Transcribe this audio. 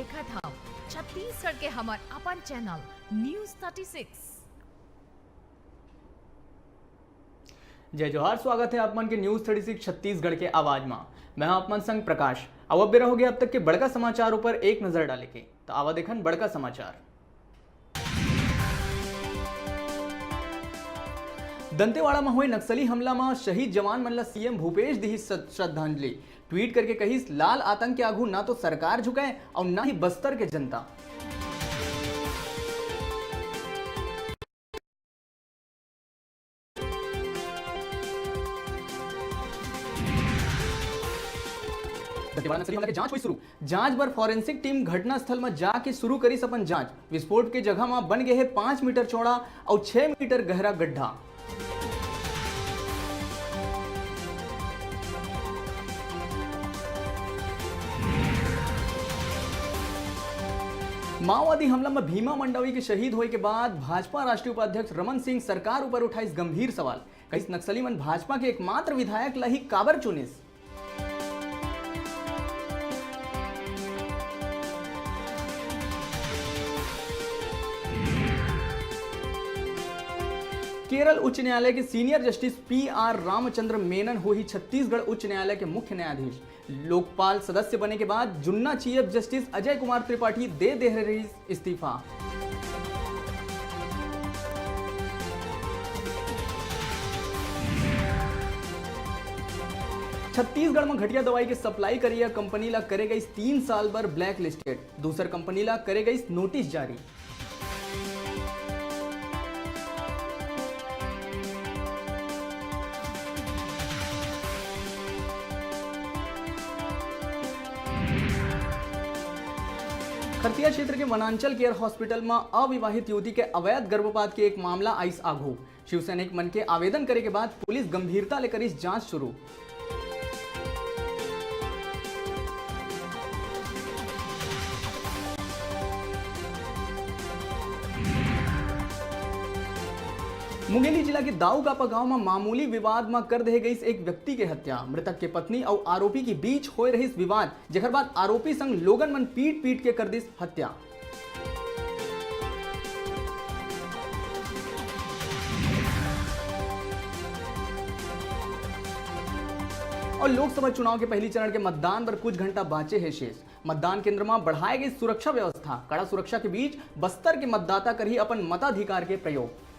देखा था छत्तीसगढ़ के हमार अपन चैनल न्यूज 36। जय जोहार, स्वागत है आप मन के न्यूज 36 छत्तीसगढ़ के आवाज में। मैं हूं आपमन संग प्रकाश। अब बेरा हो गया अब तक के बड़का समाचार ऊपर एक नजर डाले के, तो आवा देखन बड़का समाचार। दंतेवाड़ा में हुए नक्सली हमला में शहीद जवान मन ला सीएम भूपेश दिही श्रद्धांजलि। ट्वीट करके कही, लाल आतंक के आगू ना तो सरकार झुकाए और ना ही बस्तर के जनता। दंतेवाड़ा नक्सली हमला के जांच हुई शुरू। जांच बर फॉरेंसिक टीम घटना स्थल में जाके शुरू करी अपन जांच। विस्फोट के जगह में बन गए है 5 मीटर चौड़ा और 6 मीटर गहरा गड्ढा। माओवादी हमला में भीमा मंडावी के शहीद होने के बाद भाजपा राष्ट्रीय उपाध्यक्ष रमन सिंह सरकार ऊपर उठाई गंभीर सवाल। कई नक्सली मन भाजपा के एकमात्र विधायक ला ही काबर चुनिस। केरल उच्च न्यायालय के senior justice P R. Ramachandra Menon हो ही छत्तीसगढ़ उच्च न्यायालय के मुख्य न्यायाधीश। लोकपाल सदस्य बने के बाद जुन्ना चीफ जस्टिस अजय कुमार त्रिपाठी दे रही इस्तीफा। छत्तीसगढ़ में घटिया दवाई के सप्लाई करिए कंपनी ला करे गई 3 साल बर ब्लैक लिस्टेड। दूसर कंपनी ला करे गई नोटिस जारी। खरतिया क्षेत्र के वनांचल केयर हॉस्पिटल में अविवाहित युवती के अवैध गर्भपात के एक मामला आइस आघू। शिवसैनिक मन के आवेदन करे के बाद पुलिस गंभीरता लेकर इस जांच शुरू। मुंगेली जिला के दाऊगापा गांव में मामूली विवाद में कर दे गई एक व्यक्ति के हत्या। मृतक के पत्नी और आरोपी के बीच हो रही विवाद, जेकर बाद आरोपी संग लोगन मन पीट पीट के कर दी हत्या। और लोकसभा चुनाव के पहली चरण के मतदान पर कुछ घंटा बाचे है शेष। मतदान केंद्र में बढ़ाई गई सुरक्षा व्यवस्था। कड़ा सुरक्षा के बीच बस्तर के मतदाता कर ही अपन मताधिकार के प्रयोग।